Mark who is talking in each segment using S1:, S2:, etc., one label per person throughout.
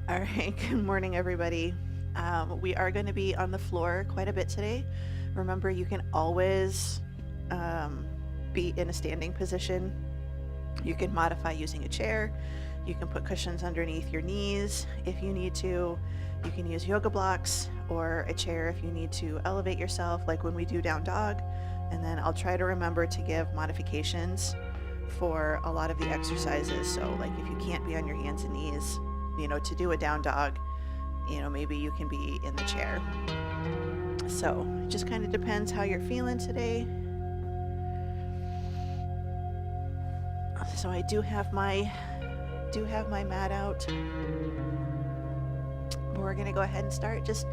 S1: All right, good morning, everybody. We are going to be on the floor quite a bit today. Remember, you can always be in a standing position. You can modify using a chair. You can put cushions underneath your knees if you need to. You can use yoga blocks or a chair if you need to elevate yourself, like when we do down dog. And then I'll try to remember to give modifications for a lot of the exercises. So, like if you can't be on your hands and knees, to do a down dog, maybe you can be in the chair. So it just kind of depends how you're feeling today. So I do have my mat out. But we're gonna go ahead and start. Just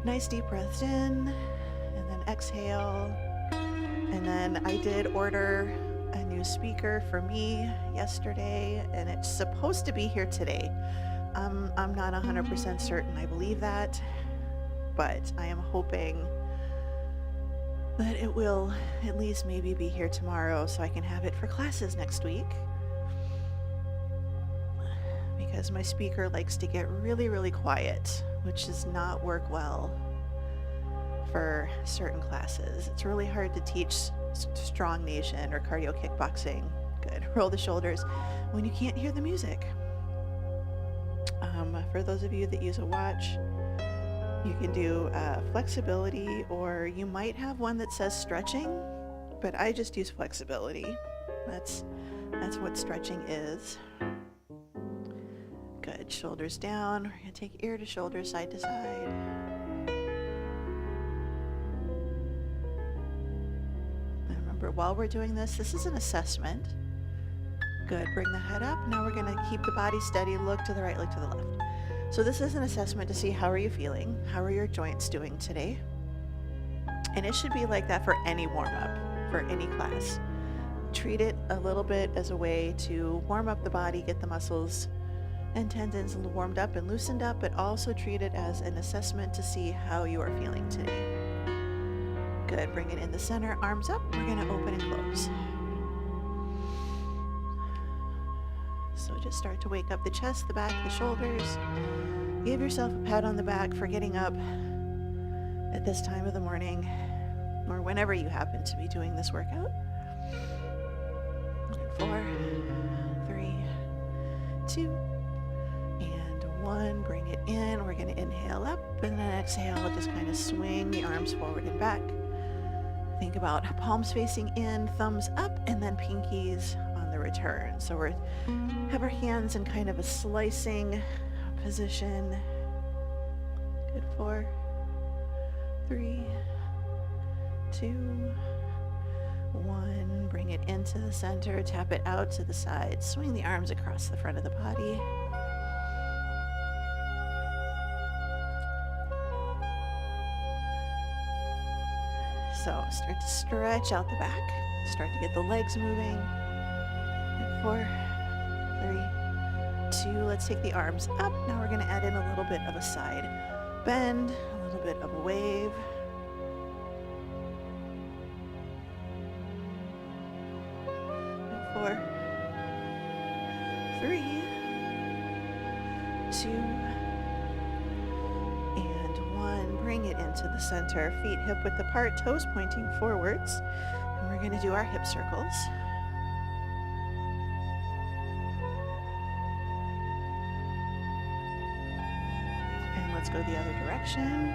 S1: nice deep breaths in and then exhale. And then I did order a new speaker for me yesterday, and it's supposed to be here today. I'm not 100% certain I believe that, but I am hoping that it will at least maybe be here tomorrow so I can have it for classes next week. Because my speaker likes to get really, really quiet, which does not work well for certain classes. It's really hard to teach strong nation or cardio kickboxing, good, roll the shoulders, when you can't hear the music. For those of you that use a watch, you can do flexibility, or you might have one that says stretching, but I just use flexibility. That's what stretching is. Good, shoulders down. We're gonna take ear to shoulder, side to side. And remember, while we're doing this is an assessment. Good, bring the head up. Now we're gonna keep the body steady, look to the right, look to the left. So this is an assessment to see how are you feeling, how are your joints doing today. And it should be like that for any warm-up, for any class. Treat it a little bit as a way to warm up the body, get the muscles and tendons warmed up and loosened up, but also treat it as an assessment to see how you are feeling today. Good, bring it in the center, arms up. We're gonna open and close. So just start to wake up the chest, the back, the shoulders. Give yourself a pat on the back for getting up at this time of the morning or whenever you happen to be doing this workout. 4, 3, 2, and 1. Bring it in. We're going to inhale up and then exhale. Just kind of swing the arms forward and back. Think about palms facing in, thumbs up, and then pinkies on the return. So we have our hands in kind of a slicing position. Good. 4, 3, 2, 1. Bring it into the center, tap it out to the side, swing the arms across the front of the body. So start to stretch out the back, start to get the legs moving. 4, 3, 2, let's take the arms up. Now we're gonna add in a little bit of a side bend, a little bit of a wave. 4, 3, 2, and 1. Bring it into the center, feet hip width apart, toes pointing forwards. And we're going to do our hip circles. And let's go the other direction.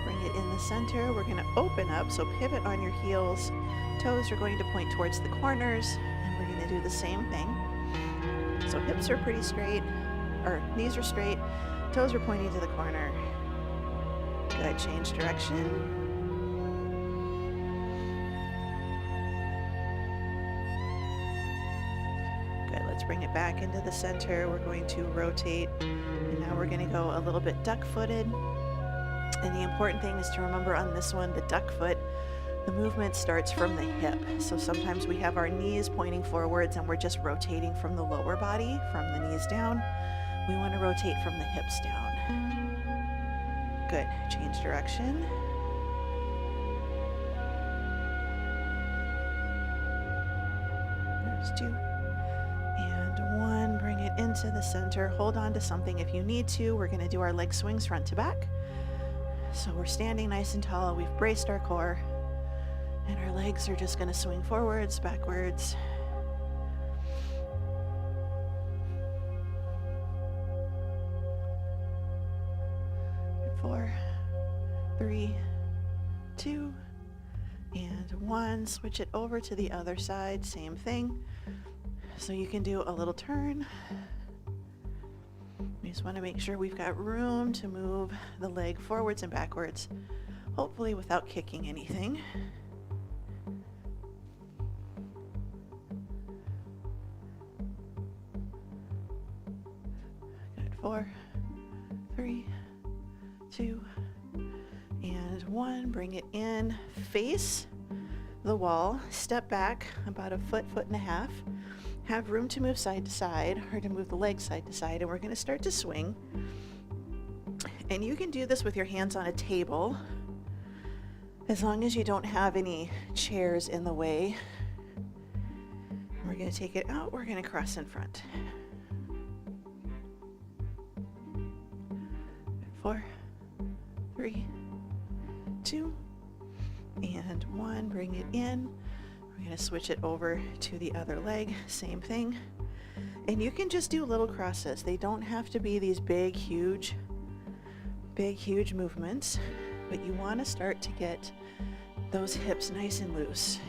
S1: Bring it in the center. We're going to open up, so pivot on your heels. Toes are going to point towards the corners, and we're going to do the same thing. So hips are pretty straight, or knees are straight, toes are pointing to the corner. Good, change direction. Good, let's bring it back into the center. We're going to rotate, and now we're going to go a little bit duck-footed. And the important thing is to remember on this one, the duck foot, the movement starts from the hip. So sometimes we have our knees pointing forwards and we're just rotating from the lower body, from the knees down. We want to rotate from the hips down. Good, change direction. Just 2 and 1. Bring it into the center. Hold on to something if you need to. We're going to do our leg swings front to back. So we're standing nice and tall. We've braced our core. And our legs are just going to swing forwards, backwards. 4, 3, 2, and 1. Switch it over to the other side. Same thing. So you can do a little turn. We just want to make sure we've got room to move the leg forwards and backwards, hopefully without kicking anything. Good. 4, 3, 2, and 1. Bring it in, face the wall, step back about a foot, foot and a half. Have room to move side to side, or to move the leg side to side, and we're going to start to swing. And you can do this with your hands on a table, as long as you don't have any chairs in the way. We're going to take it out, we're going to cross in front. 4, 3, 2, and 1. Bring it in. We're going to switch it over to the other leg. Same thing. And you can just do little crosses. They don't have to be these big, huge movements, but you want to start to get those hips nice and loose.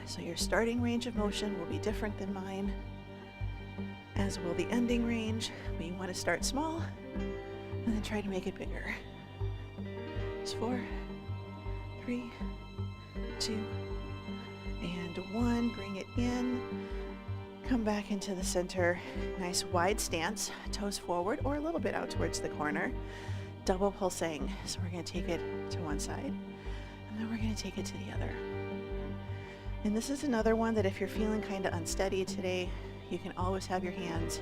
S1: So your starting range of motion will be different than mine, as will the ending range, but you want to start small and then try to make it bigger. It's 4, 3, 2, and 1. Bring it in. Come back into the center. Nice wide stance, toes forward or a little bit out towards the corner. Double pulsing. So we're going to take it to one side, and then we're going to take it to the other. And this is another one that if you're feeling kind of unsteady today, you can always have your hands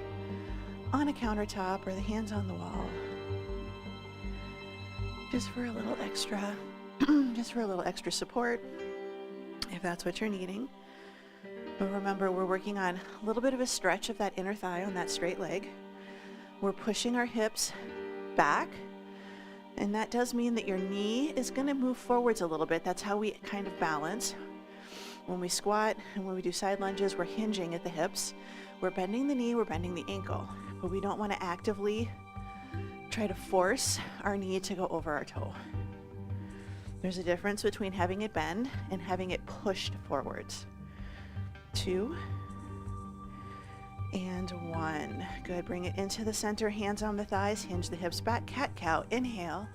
S1: on a countertop or the hands on the wall. Just for a little extra, support, if that's what you're needing. But remember, we're working on a little bit of a stretch of that inner thigh on that straight leg. We're pushing our hips back, and that does mean that your knee is going to move forwards a little bit. That's how we kind of balance. When we squat and when we do side lunges, we're hinging at the hips. We're bending the knee, we're bending the ankle, but we don't want to actively try to force our knee to go over our toe. There's a difference between having it bend and having it pushed forwards. 2 and 1. Good. Bring it into the center, hands on the thighs, hinge the hips back, cat-cow. Inhale,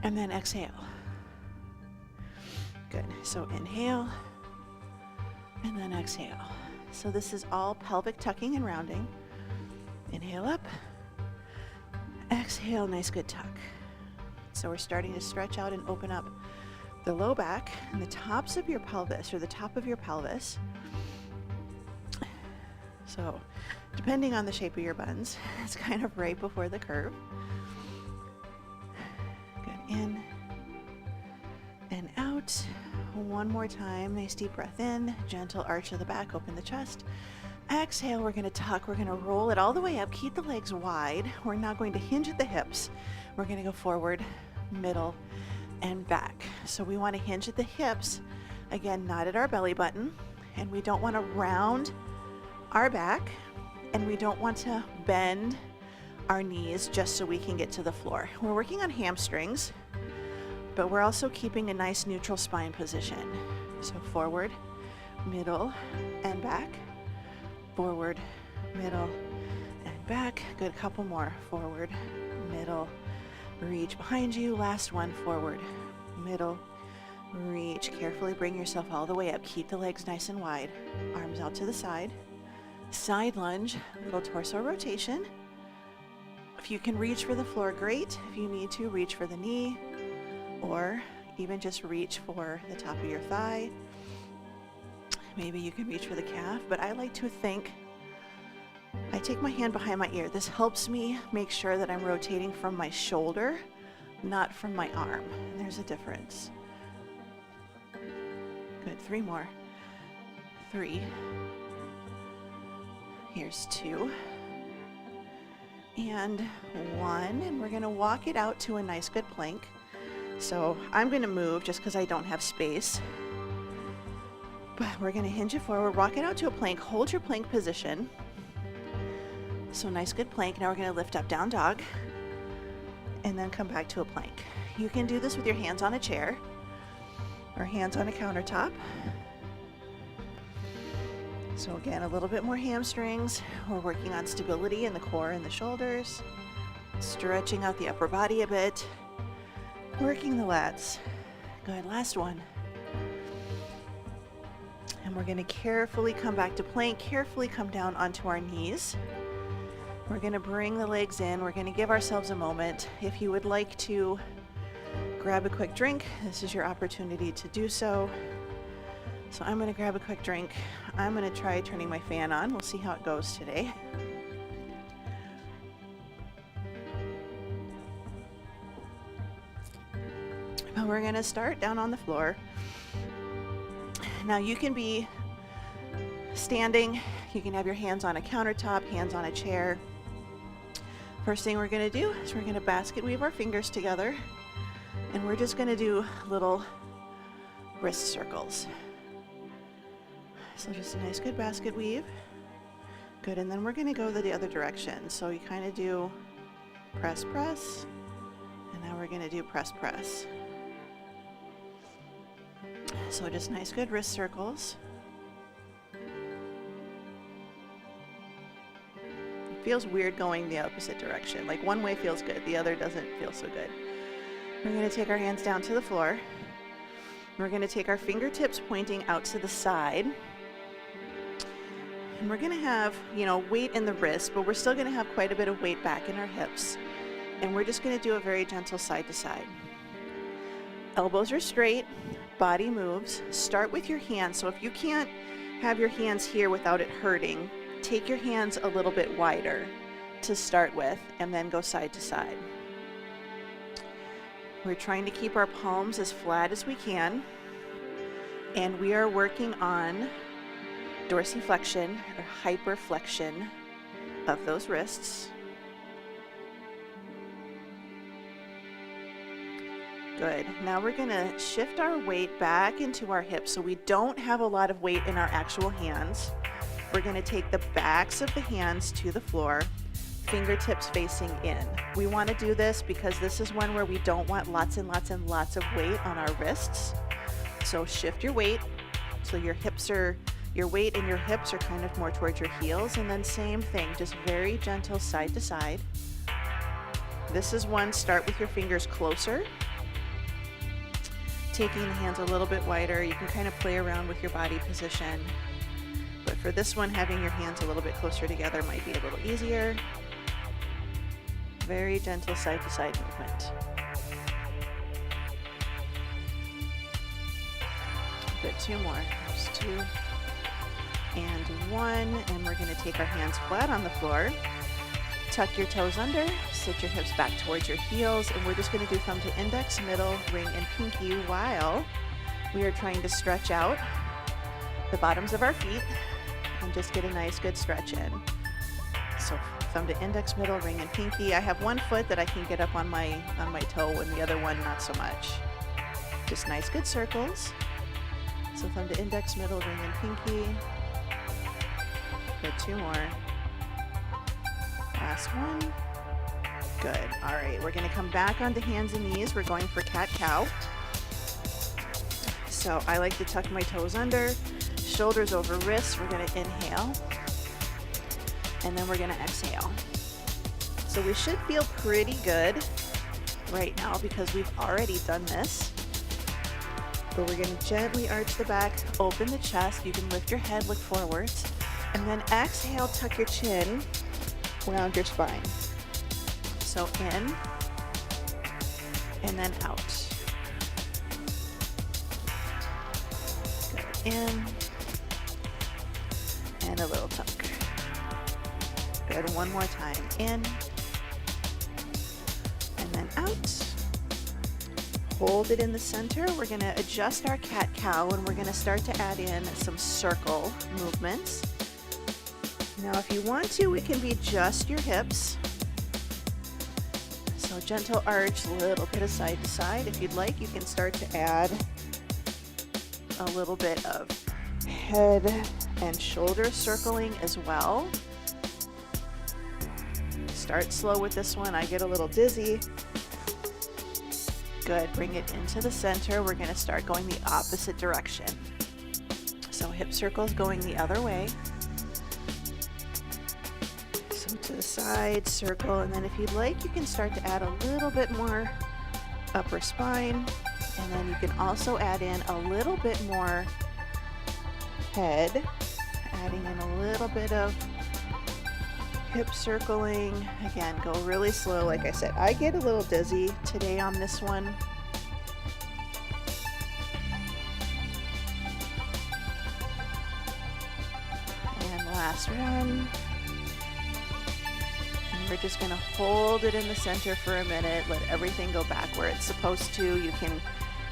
S1: and then exhale. Good. So inhale, and then exhale. So this is all pelvic tucking and rounding. Inhale up, exhale, nice good tuck. So we're starting to stretch out and open up the low back and the tops of your pelvis, or the top of your pelvis. So depending on the shape of your buns, it's kind of right before the curve. Good. In and out. One more time. Nice deep breath in, gentle arch of the back, open the chest. Exhale, we're going to tuck, we're going to roll it all the way up, keep the legs wide. We're now going to hinge at the hips. We're going to go forward, middle, and back. So we want to hinge at the hips, again, not at our belly button, and we don't want to round our back, and we don't want to bend our knees just so we can get to the floor. We're working on hamstrings, but we're also keeping a nice neutral spine position. So forward, middle, and back. Forward, middle, and back. Good, couple more. Forward, middle, reach behind you. Last one, forward, middle, reach. Carefully bring yourself all the way up. Keep the legs nice and wide. Arms out to the side. Side lunge, little torso rotation. If you can reach for the floor, great. If you need to, reach for the knee, or even just reach for the top of your thigh. Maybe you can reach for the calf, but I like to think, I take my hand behind my ear. This helps me make sure that I'm rotating from my shoulder, not from my arm. And there's a difference. Good, 3 more. 3. Here's 2. And 1, and we're gonna walk it out to a nice good plank. So I'm gonna move just because I don't have space. But we're gonna hinge it forward, walk it out to a plank, hold your plank position. So nice good plank. Now we're gonna lift up, down dog, and then come back to a plank. You can do this with your hands on a chair or hands on a countertop. So again, a little bit more hamstrings. We're working on stability in the core and the shoulders, stretching out the upper body a bit, working the lats. Good, last one. And we're gonna carefully come back to plank, carefully come down onto our knees. We're gonna bring the legs in. We're gonna give ourselves a moment. If you would like to grab a quick drink, this is your opportunity to do so. So I'm gonna grab a quick drink. I'm gonna try turning my fan on. We'll see how it goes today. But we're gonna start down on the floor. Now you can be standing, you can have your hands on a countertop, hands on a chair. First thing we're gonna do is we're gonna basket weave our fingers together, and we're just gonna do little wrist circles. So just a nice good basket weave. Good, and then we're gonna go the other direction. So you kind of do press, press, and now we're gonna do press, press. So just nice good wrist circles. It feels weird going the opposite direction. Like one way feels good, the other doesn't feel so good. We're gonna take our hands down to the floor. We're gonna take our fingertips pointing out to the side. And we're gonna have, weight in the wrist, but we're still gonna have quite a bit of weight back in our hips. And we're just gonna do a very gentle side to side. Elbows are straight, body moves. Start with your hands. So if you can't have your hands here without it hurting, take your hands a little bit wider to start with, and then go side to side. We're trying to keep our palms as flat as we can. And we are working on dorsiflexion or hyperflexion of those wrists. Good. Now we're going to shift our weight back into our hips so we don't have a lot of weight in our actual hands. We're going to take the backs of the hands to the floor, fingertips facing in. We want to do this because this is one where we don't want lots and lots and lots of weight on our wrists. So shift your weight so your weight and your hips are kind of more towards your heels, and then same thing, just very gentle side to side. This is one, start with your fingers closer, taking the hands a little bit wider. You can kind of play around with your body position, but for this one, having your hands a little bit closer together might be a little easier. Very gentle side to side movement. Good, 2 more. There's 2 and 1, and we're going to take our hands flat on the floor. Tuck your toes under, sit your hips back towards your heels, and we're just going to do thumb to index, middle, ring, and pinky while we are trying to stretch out the bottoms of our feet and just get a nice good stretch in. So thumb to index, middle, ring, and pinky. I have one foot that I can get up on my toe, and the other one not so much. Just nice good circles. So thumb to index, middle, ring, and pinky. Good, 2 more. Last one. Good. All right, we're going to come back onto hands and knees. We're going for cat-cow. So I like to tuck my toes under, shoulders over wrists. We're going to inhale, and then we're going to exhale. So we should feel pretty good right now because we've already done this. But we're going to gently arch the back, open the chest. You can lift your head, look forwards, and then exhale, tuck your chin around your spine. So in, and then out. Good. In, and a little tuck. Good. One more time. In, and then out. hold it in the center. We're going to adjust our cat-cow, and we're going to start to add in some circle movements. Now, if you want to, it can be just your hips. So gentle arch, a little bit of side to side. If you'd like, you can start to add a little bit of head and shoulder circling as well. Start slow with this one. I get a little dizzy. Good. Bring it into the center. We're going to start going the opposite direction. So hip circles going the other way. So to the side, circle, and then if you'd like, you can start to add a little bit more upper spine. And then you can also add in a little bit more head, adding in a little bit of hip circling. Again, go really slow. Like I said, I get a little dizzy today on this one. And last one. And we're just going to hold it in the center for a minute. Let everything go back where it's supposed to. You can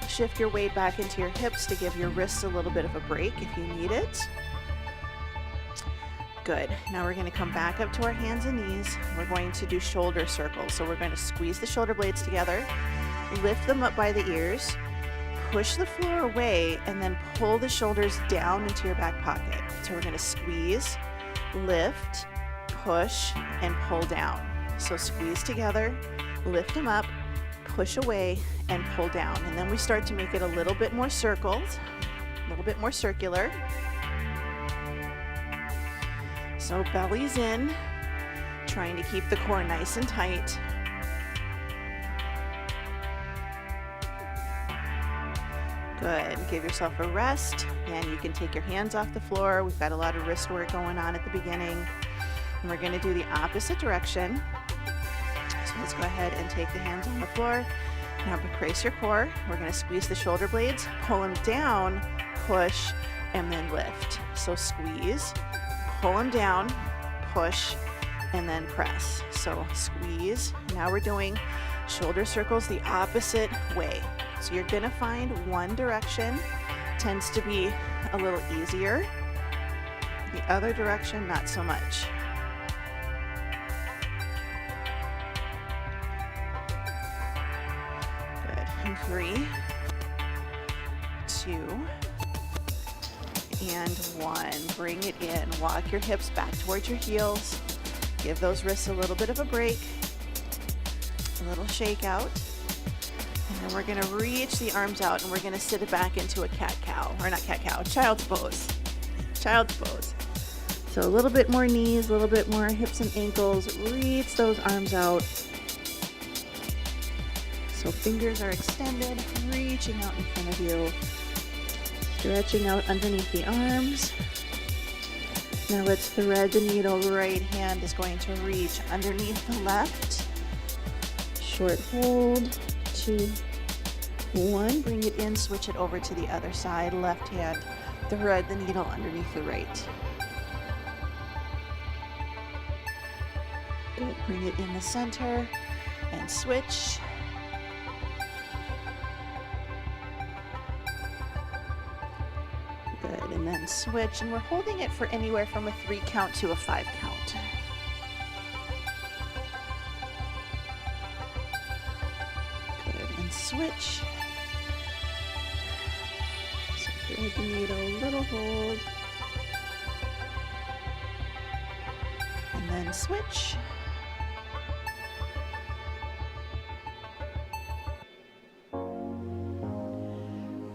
S1: shift your weight back into your hips to give your wrists a little bit of a break if you need it. Good. Now we're going to come back up to our hands and knees. We're going to do shoulder circles. So we're going to squeeze the shoulder blades together, lift them up by the ears, push the floor away, and then pull the shoulders down into your back pocket. So we're going to squeeze, lift, push, and pull down. So squeeze together, lift them up, push away, and pull down. And then we start to make it a little bit more circled, a little bit more circular. So belly's in, trying to keep the core nice and tight. Good. Give yourself a rest, and you can take your hands off the floor. We've got a lot of wrist work going on at the beginning. And we're going to do the opposite direction. So let's go ahead and take the hands on the floor. Now brace your core. We're going to squeeze the shoulder blades, pull them down, push, and then lift. So squeeze, pull them down, push, and then press. So squeeze. Now we're doing shoulder circles the opposite way. So you're going to find one direction tends to be a little easier. The other direction, not so much. Good. And 3, 2, and 1. Bring it in. Walk your hips back towards your heels. Give those wrists a little bit of a break. A little shake out. And then we're going to reach the arms out, and we're going to sit it back into a cat-cow. Or not cat-cow, child's pose. Child's pose. So a little bit more knees, a little bit more hips and ankles. Reach those arms out. So fingers are extended, reaching out in front of you. Stretching out underneath the arms. Now let's thread the needle. Right hand is going to reach underneath the left. Short hold. 2, 1. Bring it in, switch it over to the other side. Left hand, thread the needle underneath the right. Good. Bring it in the center and switch. Good. And then switch. And we're holding it for anywhere from a 3 count to a 5 count. Switch. So thread the needle, little hold, and then switch.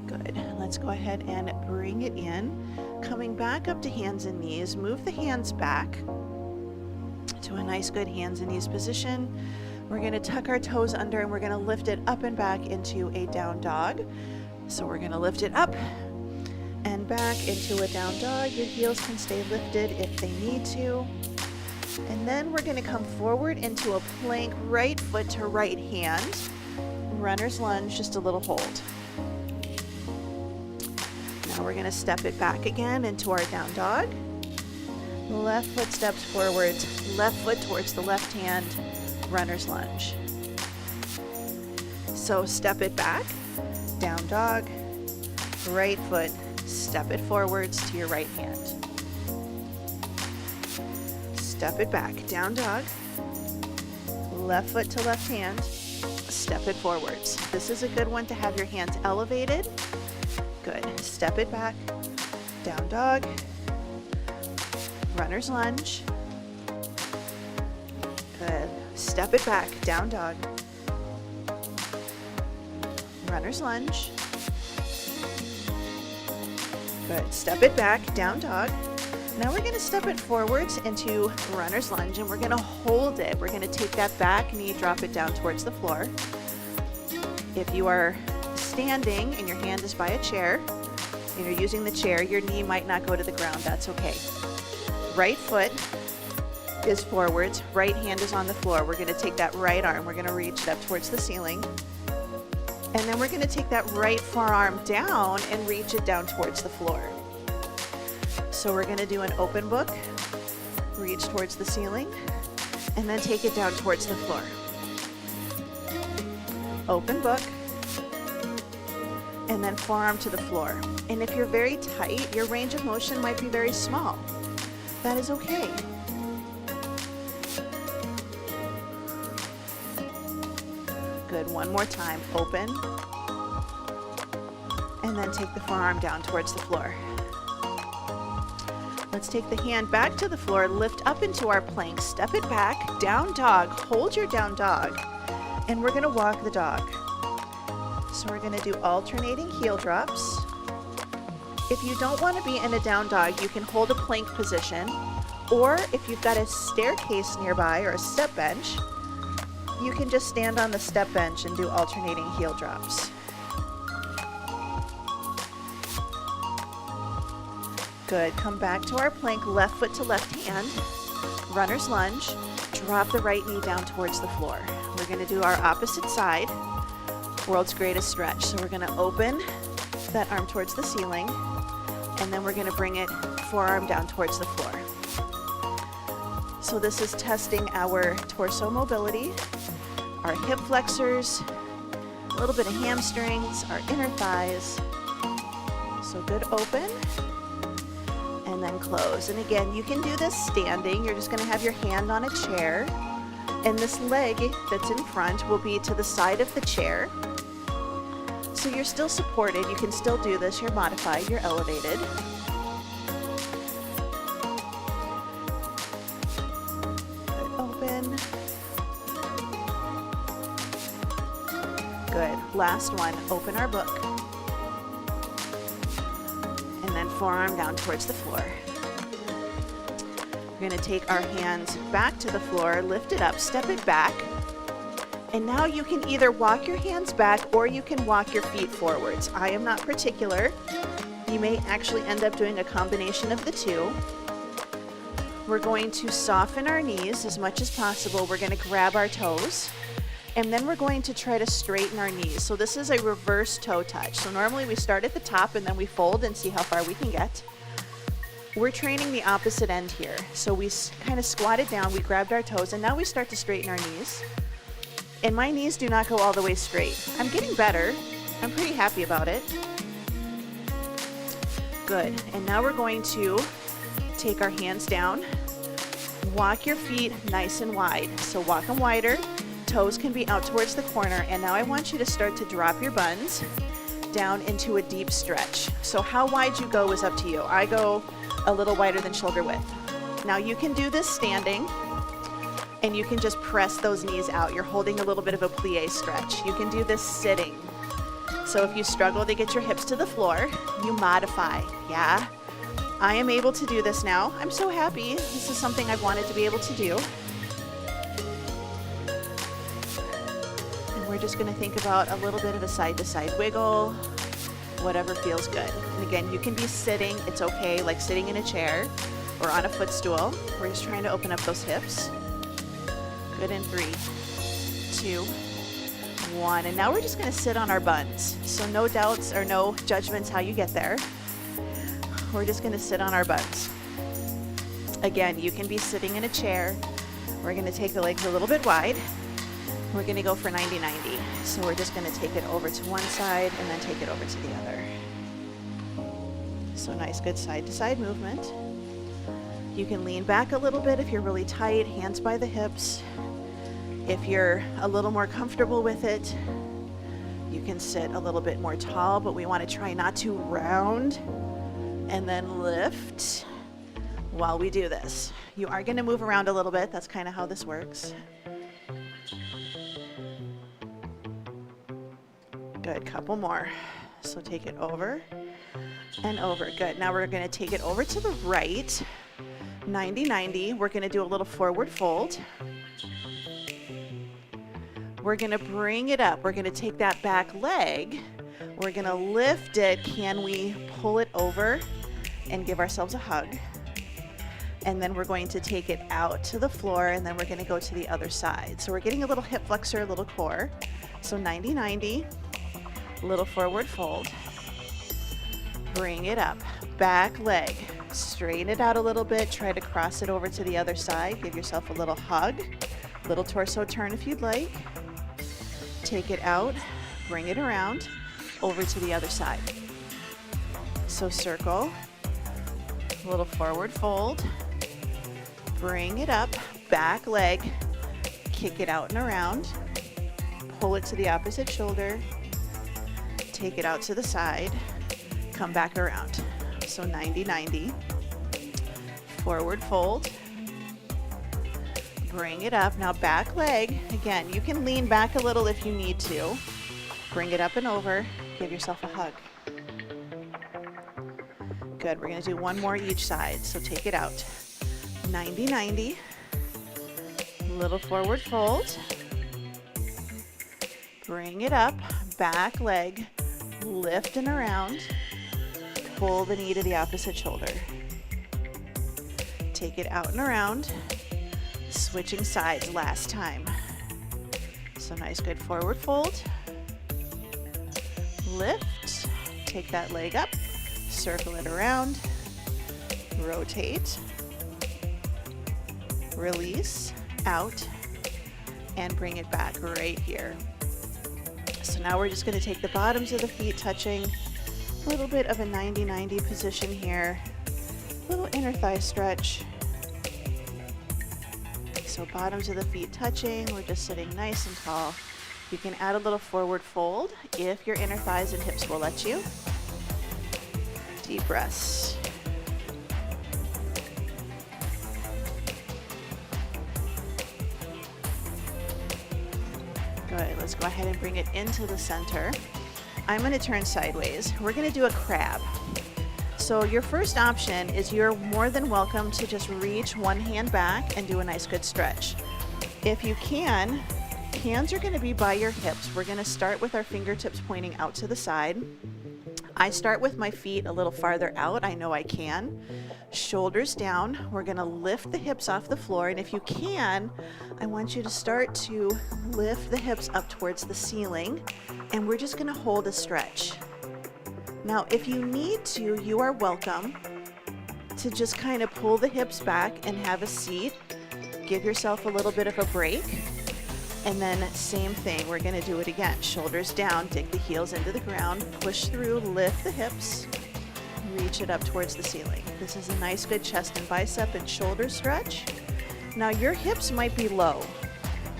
S1: Good. Let's go ahead and bring it in. Coming back up to hands and knees, move the hands back to a nice good hands and knees position. We're going to tuck our toes under, and we're going to lift it up and back into a down dog. So we're going to lift it up and back into a down dog. Your heels can stay lifted if they need to. And then we're going to come forward into a plank, right foot to right hand. Runner's lunge, just a little hold. Now we're going to step it back again into our down dog. Left foot steps forwards, left foot towards the left hand. Runner's lunge. So step it back, down dog, right foot, step it forwards to your right hand. Step it back, down dog, left foot to left hand, step it forwards. This is a good one to have your hands elevated. Good, step it back, down dog, runner's lunge. Good, step it back, down dog, runner's lunge. Good, step it back, down dog. Now we're going to step it forwards into runner's lunge, and we're going to hold it. We're going to take that back knee, drop it down towards the floor. If you are standing and your hand is by a chair and you're using the chair, your knee might not go to the ground. That's okay. Right foot is forwards, right hand is on the floor. We're going to take that right arm, we're going to reach it up towards the ceiling. And then we're going to take that right forearm down and reach it down towards the floor. So we're going to do an open book, reach towards the ceiling, and then take it down towards the floor. Open book, and then forearm to the floor. And if you're very tight, your range of motion might be very small. That is okay. Good, one more time, open, and then take the forearm down towards the floor. Let's take the hand back to the floor, lift up into our plank, step it back, down dog, hold your down dog, and we're going to walk the dog. So we're going to do alternating heel drops. If you don't want to be in a down dog, you can hold a plank position, or if you've got a staircase nearby or a step bench, you can just stand on the step bench and do alternating heel drops. Good, come back to our plank, left foot to left hand, runner's lunge, drop the right knee down towards the floor. We're going to do our opposite side, world's greatest stretch. So we're going to open that arm towards the ceiling, and then we're going to bring it forearm down towards the floor. So this is testing our torso mobility, our hip flexors, a little bit of hamstrings, our inner thighs. So good, open, and then close. And again, you can do this standing. You're just going to have your hand on a chair, and this leg that's in front will be to the side of the chair. So you're still supported. You can still do this. You're modified. You're elevated. Good, open. Good. Last one. Open our book. And then forearm down towards the floor. We're going to take our hands back to the floor, lift it up, step it back. And now you can either walk your hands back or you can walk your feet forwards. I am not particular. You may actually end up doing a combination of the two. We're going to soften our knees as much as possible. We're going to grab our toes, and then we're going to try to straighten our knees. So this is a reverse toe touch. So normally we start at the top and then we fold and see how far we can get. We're training the opposite end here. So we kind of squatted down, we grabbed our toes, and now we start to straighten our knees. And my knees do not go all the way straight. I'm getting better. I'm pretty happy about it. Good. And now we're going to take our hands down, walk your feet nice and wide. So walk them wider. Toes can be out towards the corner. And now I want you to start to drop your buns down into a deep stretch. So how wide you go is up to you. I go a little wider than shoulder width. Now you can do this standing, and you can just press those knees out. You're holding a little bit of a plie stretch. You can do this sitting. So if you struggle to get your hips to the floor, you modify. Yeah, I am able to do this now. I'm so happy. This is something I've wanted to be able to do. And we're just gonna think about a little bit of a side-to-side wiggle, whatever feels good. And again, you can be sitting, it's okay, like sitting in a chair or on a footstool. We're just trying to open up those hips. Good, in 3, 2, 1. And now we're just going to sit on our buns. So no doubts or no judgments how you get there. We're just going to sit on our buns. Again, you can be sitting in a chair. We're going to take the legs a little bit wide. We're gonna go for 90-90. So we're just gonna take it over to one side and then take it over to the other. So nice, good side to side movement. You can lean back a little bit if you're really tight, hands by the hips. If you're a little more comfortable with it, you can sit a little bit more tall, but we want to try not to round and then lift while we do this. You are going to move around a little bit. That's kind of how this works. Good, couple more. So take it over and over. Good. Now we're going to take it over to the right. 90-90. We're going to do a little forward fold. We're going to bring it up. We're going to take that back leg. We're going to lift it. Can we pull it over and give ourselves a hug? And then we're going to take it out to the floor, and then we're going to go to the other side. So we're getting a little hip flexor, a little core. So 90-90, little forward fold. Bring it up. Back leg. Straighten it out a little bit. Try to cross it over to the other side. Give yourself a little hug. Little torso turn if you'd like. Take it out. Bring it around over to the other side. So circle. A little forward fold. Bring it up. Back leg. Kick it out and around. Pull it to the opposite shoulder. Take it out to the side. Come back around. So 90-90. Forward fold. Bring it up. Now back leg. Again, you can lean back a little if you need to. Bring it up and over. Give yourself a hug. Good. We're going to do one more each side. So take it out. 90-90. Little forward fold. Bring it up. Back leg. Lift and around. Pull the knee to the opposite shoulder. Take it out and around. Switching sides last time. So nice, good forward fold. Lift. Take that leg up. Circle it around. Rotate. Release. Out. And bring it back right here. So now we're just going to take the bottoms of the feet touching. A little bit of a 90-90 position here. Little inner thigh stretch. So bottoms of the feet touching. We're just sitting nice and tall. You can add a little forward fold if your inner thighs and hips will let you. Deep breaths. Good. Let's go ahead and bring it into the center. I'm going to turn sideways. We're going to do a crab. So your first option is you're more than welcome to just reach one hand back and do a nice good stretch. If you can, hands are going to be by your hips. We're going to start with our fingertips pointing out to the side. I start with my feet a little farther out. I know I can. Shoulders down. We're going to lift the hips off the floor. And if you can, I want you to start to lift the hips up towards the ceiling. And we're just going to hold a stretch. Now, if you need to, you are welcome to just kind of pull the hips back and have a seat. Give yourself a little bit of a break. And then same thing, we're going to do it again. Shoulders down, dig the heels into the ground, push through, lift the hips, reach it up towards the ceiling. This is a nice good chest and bicep and shoulder stretch. Now your hips might be low,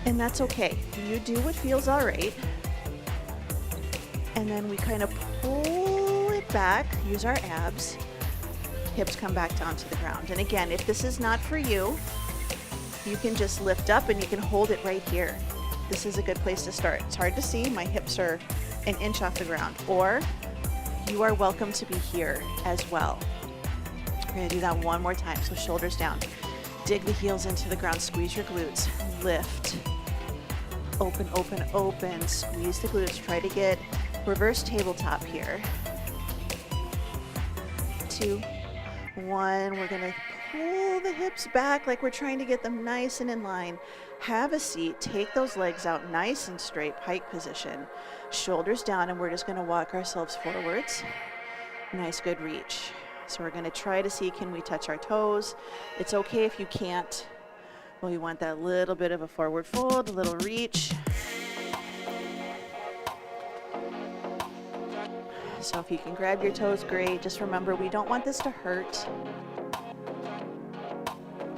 S1: and that's okay. You do what feels all right. And then we kind of pull it back, use our abs, hips come back down to the ground. And again, if this is not for you, you can just lift up and you can hold it right here. This is a good place to start. It's hard to see, my hips are an inch off the ground. Or you are welcome to be here as well. We're gonna do that one more time. So shoulders down, dig the heels into the ground, squeeze your glutes, lift, open, open, open, squeeze the glutes. Try to get reverse tabletop here. 2, 1, we're gonna pull the hips back like we're trying to get them nice and in line. Have a seat, take those legs out nice and straight, pike position. Shoulders down, and we're just gonna walk ourselves forwards. Nice, good reach. So we're gonna try to see, can we touch our toes? It's okay if you can't. Well, you want that little bit of a forward fold, a little reach. So if you can grab your toes, great. Just remember, we don't want this to hurt.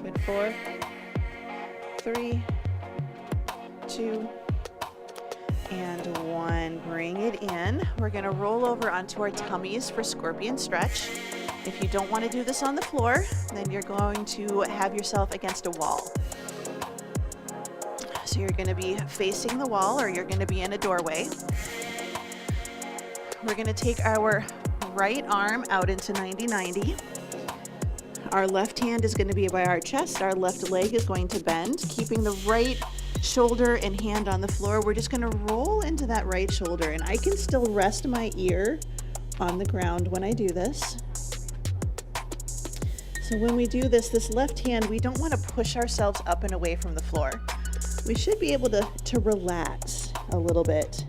S1: Good. 4, 3, 2, and 1. Bring it in. We're going to roll over onto our tummies for scorpion stretch. If you don't want to do this on the floor, then you're going to have yourself against a wall. So you're going to be facing the wall, or you're going to be in a doorway. We're going to take our right arm out into 90-90. Our left hand is going to be by our chest. Our left leg is going to bend, keeping the right shoulder and hand on the floor. We're just going to roll into that right shoulder, and I can still rest my ear on the ground when I do this. So when we do this, this left hand, we don't want to push ourselves up and away from the floor. We should be able to relax a little bit.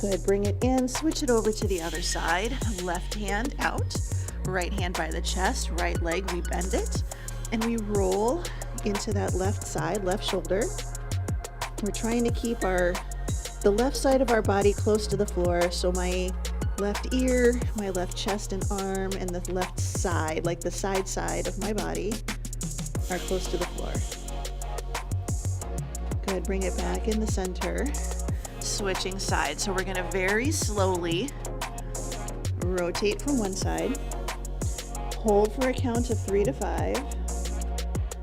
S1: Good, bring it in, switch it over to the other side. Left hand out, right hand by the chest, right leg, we bend it, and we roll into that left side, left shoulder. We're trying to keep the left side of our body close to the floor, so my left ear, my left chest and arm, and the left side, like the side of my body, are close to the floor. Good, bring it back in the center. Switching sides. So we're going to very slowly rotate from one side, hold for a count of 3 to 5,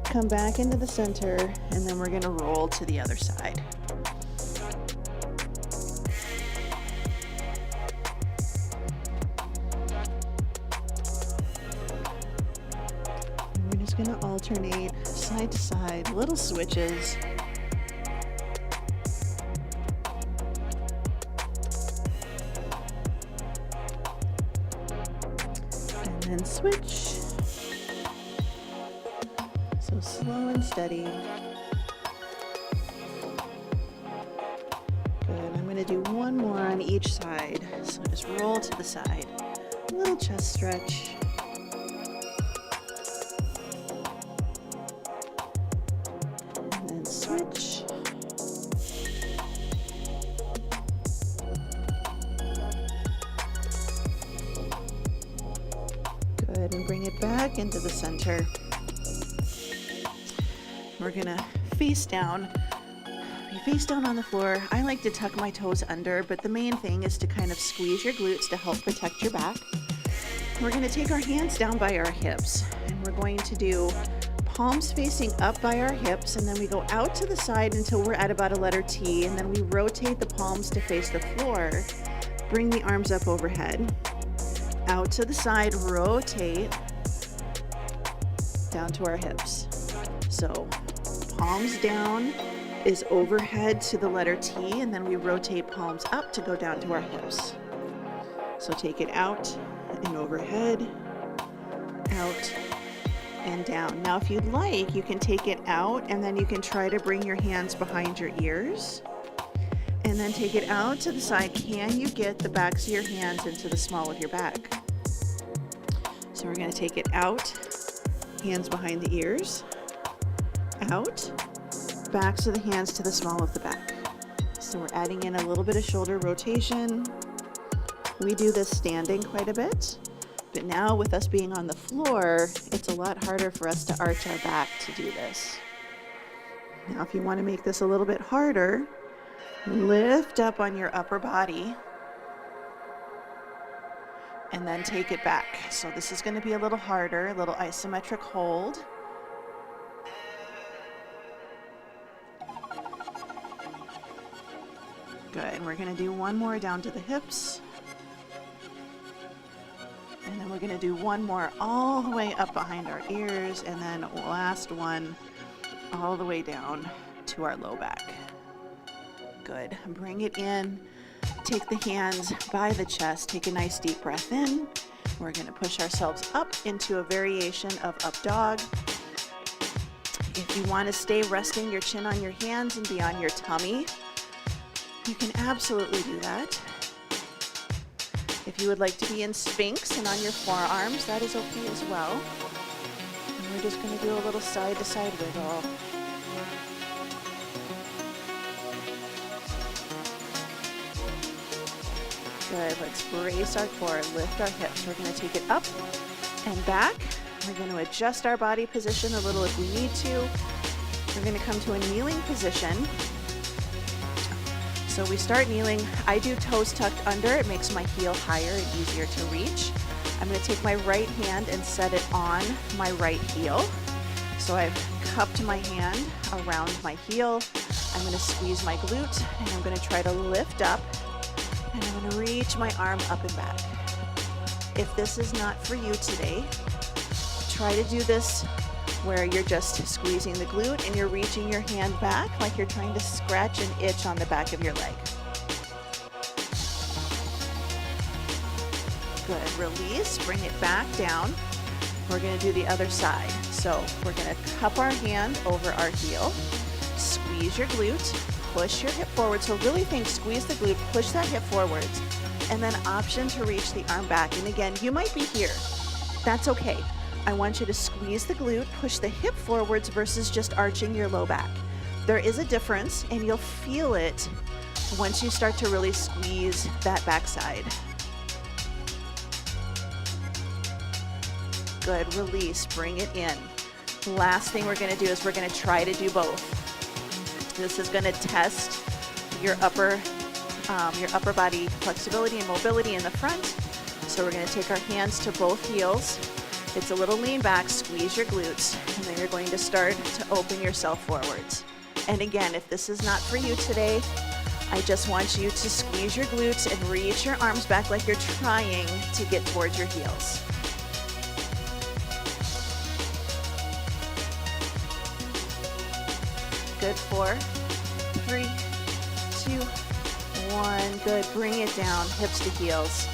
S1: come back into the center, and then we're going to roll to the other side. And we're just going to alternate side to side, little switches. And switch. So slow and steady. Good. I'm going to do one more on each side. So just roll to the side. A little chest stretch. And then switch. And bring it back into the center. We're gonna face down. You face down on the floor. I like to tuck my toes under, but the main thing is to kind of squeeze your glutes to help protect your back. We're gonna take our hands down by our hips, and we're going to do palms facing up by our hips, and then we go out to the side until we're at about a letter T, and then we rotate the palms to face the floor. Bring the arms up overhead. Out to the side, rotate down to our hips. So palms down is overhead to the letter T, and then we rotate palms up to go down to our hips. So take it out and overhead, out and down. Now if you'd like, you can take it out and then you can try to bring your hands behind your ears and then take it out to the side. Can you get the backs of your hands into the small of your back? So we're going to take it out, hands behind the ears, out, backs of the hands to the small of the back. So we're adding in a little bit of shoulder rotation. We do this standing quite a bit, but now with us being on the floor, it's a lot harder for us to arch our back to do this. Now if you want to make this a little bit harder, lift up on your upper body and then take it back. So this is going to be a little harder, a little isometric hold. Good, and we're going to do one more down to the hips. And then we're going to do one more all the way up behind our ears, and then last one all the way down to our low back. Good, bring it in. Take the hands by the chest, take a nice deep breath in. We're going to push ourselves up into a variation of up dog. If you want to stay resting your chin on your hands and be on your tummy, you can absolutely do that. If you would like to be in Sphinx and on your forearms, that is okay as well. And we're just going to do a little side to side wiggle. Good, let's brace our core, lift our hips. We're gonna take it up and back. We're gonna adjust our body position a little if we need to. We're gonna come to a kneeling position. So we start kneeling. I do toes tucked under. It makes my heel higher and easier to reach. I'm gonna take my right hand and set it on my right heel. So I've cupped my hand around my heel. I'm gonna squeeze my glute and I'm gonna try to lift up and I'm gonna reach my arm up and back. If this is not for you today, try to do this where you're just squeezing the glute and you're reaching your hand back like you're trying to scratch an itch on the back of your leg. Good, release, bring it back down. We're gonna do the other side. So we're gonna cup our hand over our heel, squeeze your glute, push your hip forward. So really think, squeeze the glute, push that hip forwards, and then option to reach the arm back. And again, you might be here. That's okay. I want you to squeeze the glute, push the hip forwards versus just arching your low back. There is a difference and you'll feel it once you start to really squeeze that backside. Good, release, bring it in. Last thing we're gonna do is we're gonna try to do both. This is gonna test your upper body flexibility and mobility in the front. So we're gonna take our hands to both heels. It's a little lean back, squeeze your glutes, and then you're going to start to open yourself forwards. And again, if this is not for you today, I just want you to squeeze your glutes and reach your arms back like you're trying to get towards your heels. Good, 4, 3, 2, 1. Good, bring it down, hips to heels.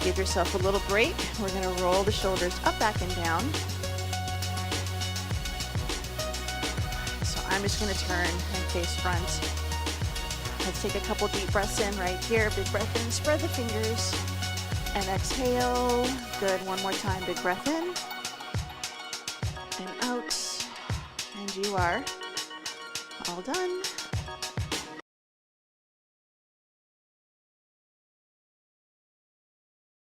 S1: Give yourself a little break. We're gonna roll the shoulders up, back, and down. So I'm just gonna turn and face front. Let's take a couple deep breaths in right here. Big breath in, spread the fingers, and exhale. Good, one more time, big breath in, and out. And you are all done.